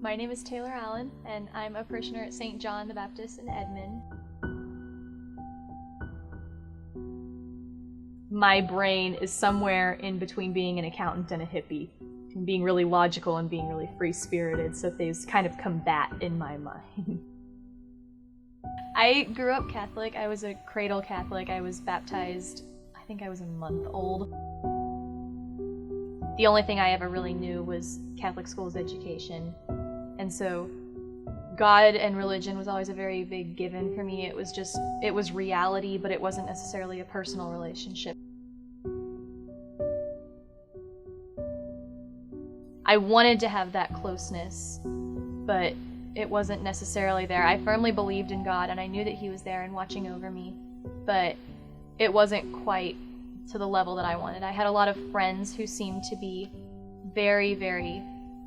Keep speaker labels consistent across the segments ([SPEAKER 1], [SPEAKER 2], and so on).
[SPEAKER 1] My name is Taylor Allen, and I'm a parishioner at St. John the Baptist in Edmond. My brain is somewhere in between being an accountant and a hippie, and being really logical and being really free-spirited, so things kind of combat in my mind. I grew up Catholic. I was a cradle Catholic. I was baptized, I think I was a month old. The only thing I ever really knew was Catholic school's education. And so God and religion was always a very big given for me. It was reality, but it wasn't necessarily a personal relationship. I wanted to have that closeness, but it wasn't necessarily there. I firmly believed in God, and I knew that He was there and watching over me, but it wasn't quite to the level that I wanted. I had a lot of friends who seemed to be very, very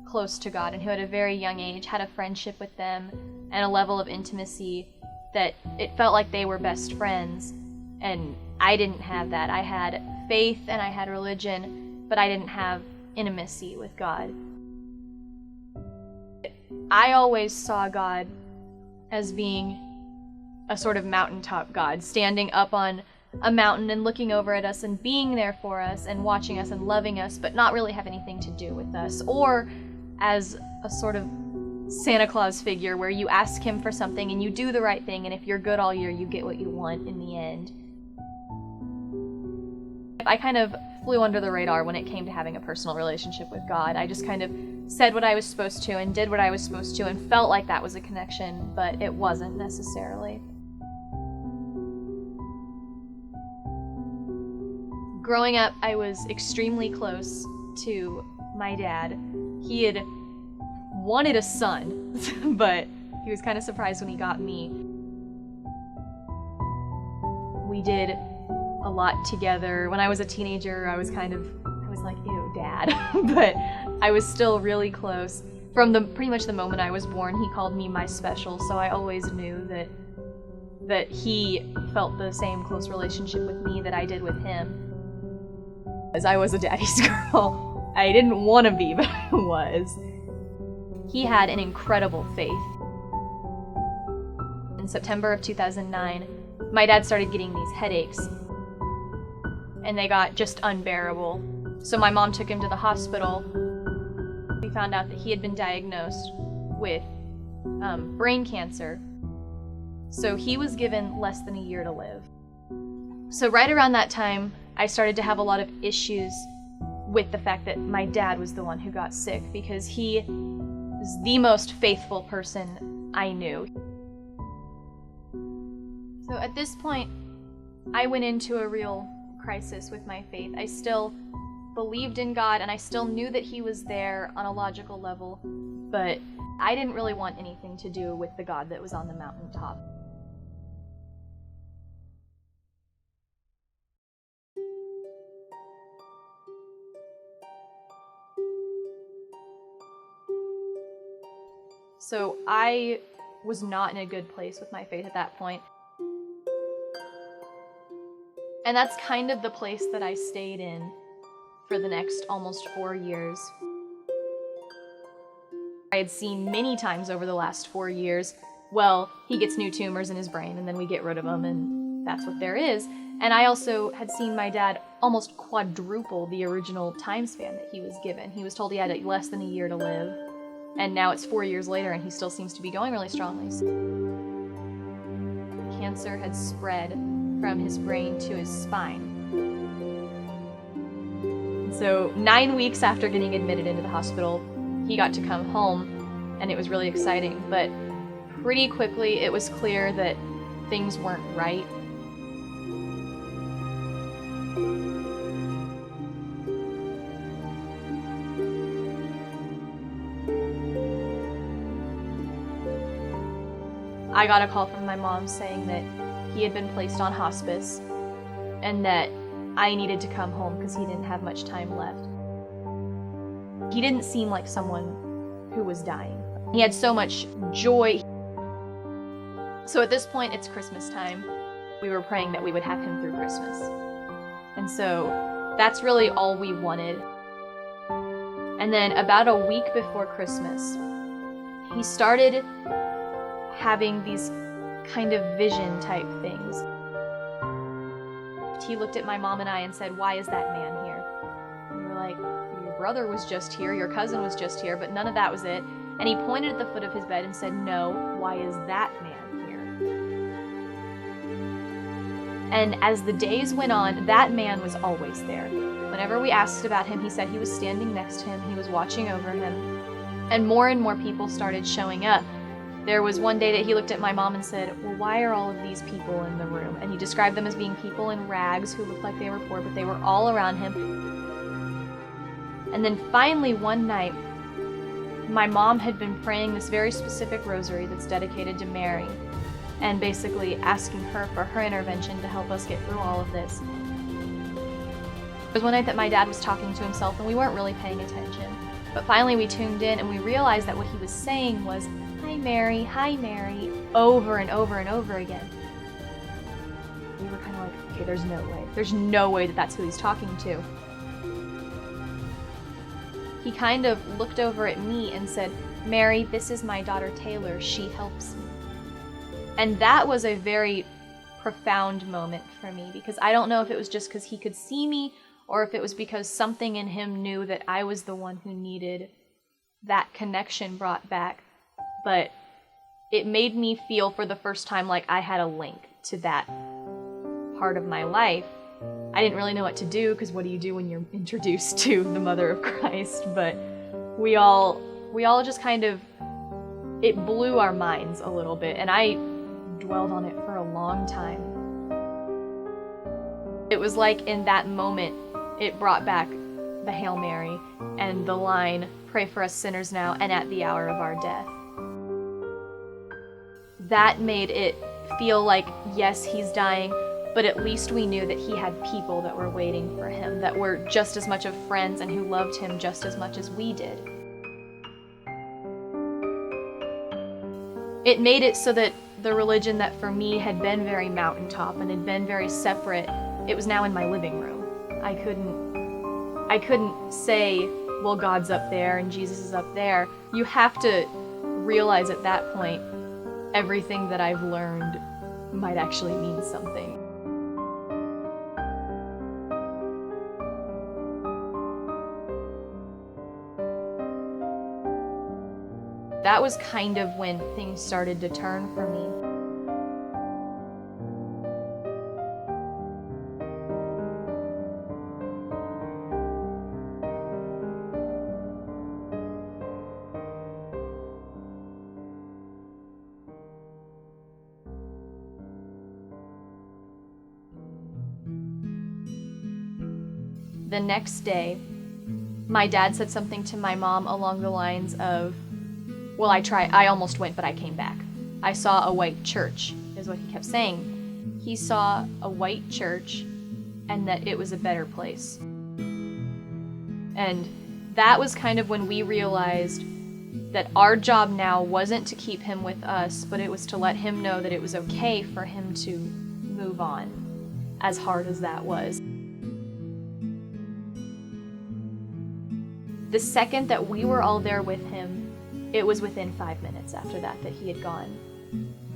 [SPEAKER 1] close to God and who at a very young age had a friendship with them and a level of intimacy that it felt like they were best friends, and I didn't have that. I had faith and I had religion, but I didn't have intimacy with God. I always saw God as being a sort of mountaintop God, standing up on a mountain and looking over at us and being there for us and watching us and loving us, but not really have anything to do with us, or as a sort of Santa Claus figure where you ask Him for something and you do the right thing, and if you're good all year, you get what you want in the end. I kind of flew under the radar when it came to having a personal relationship with God. I just kind of said what I was supposed to and did what I was supposed to and felt like that was a connection, but it wasn't necessarily. Growing up, I was extremely close to my dad. He had wanted a son, but he was kind of surprised when he got me. We did a lot together. When I was a teenager, I was like, ew, Dad. But I was still really close. From pretty much the moment I was born, he called me my special, so I always knew that he felt the same close relationship with me that I did with him. As I was a daddy's girl. I didn't want to be, but I was. He had an incredible faith. In September of 2009, my dad started getting these headaches, and they got just unbearable. So my mom took him to the hospital. We found out that he had been diagnosed with brain cancer. So he was given less than a year to live. So right around that time, I started to have a lot of issues with the fact that my dad was the one who got sick, because he was the most faithful person I knew. So at this point, I went into a real crisis with my faith. I still believed in God, and I still knew that He was there on a logical level, but I didn't really want anything to do with the God that was on the mountaintop. So I was not in a good place with my faith at that point. And that's kind of the place that I stayed in for the next almost 4 years. I had seen many times over the last 4 years, well, he gets new tumors in his brain and then we get rid of them and that's what there is. And I also had seen my dad almost quadruple the original time span that he was given. He was told he had less than a year to live. And now it's 4 years later and he still seems to be going really strongly. Cancer had spread from his brain to his spine. So 9 weeks after getting admitted into the hospital, he got to come home, and it was really exciting. But pretty quickly it was clear that things weren't right. I got a call from my mom saying that he had been placed on hospice and that I needed to come home because he didn't have much time left. He didn't seem like someone who was dying. He had so much joy. So at this point, it's Christmas time. We were praying that we would have him through Christmas. And so that's really all we wanted. And then about a week before Christmas, he started having these kind of vision type things. He looked at my mom and I and said, "Why is that man here?" And we were like, "Your brother was just here, your cousin was just here, but none of that was it." And he pointed at the foot of his bed and said, "No, why is that man here?" And as the days went on, that man was always there. Whenever we asked about him, he said he was standing next to him, he was watching over him. And more people started showing up. There was one day that he looked at my mom and said, "Well, why are all of these people in the room?" And he described them as being people in rags who looked like they were poor, but they were all around him. And then finally one night, my mom had been praying this very specific rosary that's dedicated to Mary, and basically asking her for her intervention to help us get through all of this. It was one night that my dad was talking to himself and we weren't really paying attention. But finally we tuned in and we realized that what he was saying was, "Hi Mary, over and over and over again." We were kind of like, okay, there's no way that that's who he's talking to. He kind of looked over at me and said, "Mary, this is my daughter Taylor, she helps me." And that was a very profound moment for me, because I don't know if it was just because he could see me or if it was because something in him knew that I was the one who needed that connection brought back. But it made me feel for the first time like I had a link to that part of my life. I didn't really know what to do, because what do you do when you're introduced to the Mother of Christ? But we all just kind of, it blew our minds a little bit, and I dwelled on it for a long time. It was like in that moment, it brought back the Hail Mary and the line, "Pray for us sinners now and at the hour of our death." That made it feel like, yes, he's dying, but at least we knew that he had people that were waiting for him, that were just as much of friends and who loved him just as much as we did. It made it so that the religion that for me had been very mountaintop and had been very separate, it was now in my living room. I couldn't say, well, God's up there and Jesus is up there. You have to realize at that point, everything that I've learned might actually mean something. That was kind of when things started to turn for me. The next day, my dad said something to my mom along the lines of, "Well, I almost went, but I came back. I saw a white church," is what he kept saying. He saw a white church and that it was a better place. And that was kind of when we realized that our job now wasn't to keep him with us, but it was to let him know that it was okay for him to move on, as hard as that was. The second that we were all there with him, it was within 5 minutes after that he had gone,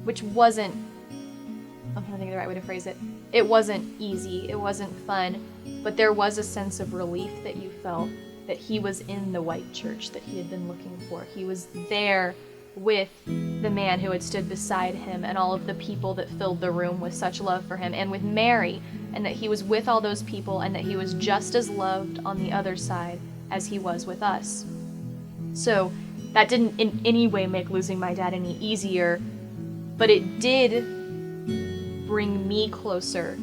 [SPEAKER 1] which wasn't, I'm trying to think of the right way to phrase it. It wasn't easy, it wasn't fun, but there was a sense of relief that you felt that he was in the white church that he had been looking for. He was there with the man who had stood beside him and all of the people that filled the room with such love for him, and with Mary, and that he was with all those people and that he was just as loved on the other side as he was with us. So that didn't in any way make losing my dad any easier, but it did bring me closer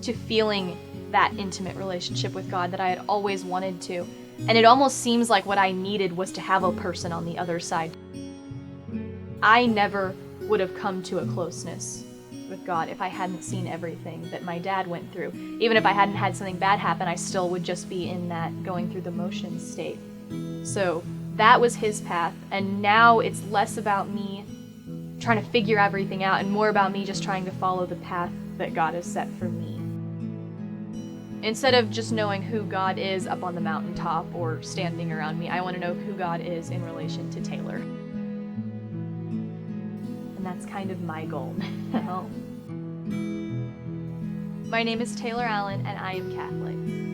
[SPEAKER 1] to feeling that intimate relationship with God that I had always wanted to. And it almost seems like what I needed was to have a person on the other side. I never would have come to a closeness with God if I hadn't seen everything that my dad went through. Even if I hadn't had something bad happen, I still would just be in that going through the motions state. So that was his path, and now it's less about me trying to figure everything out and more about me just trying to follow the path that God has set for me. Instead of just knowing who God is up on the mountaintop or standing around me, I want to know who God is in relation to Taylor. And that's kind of my goal now. My name is Taylor Allen, and I am Catholic.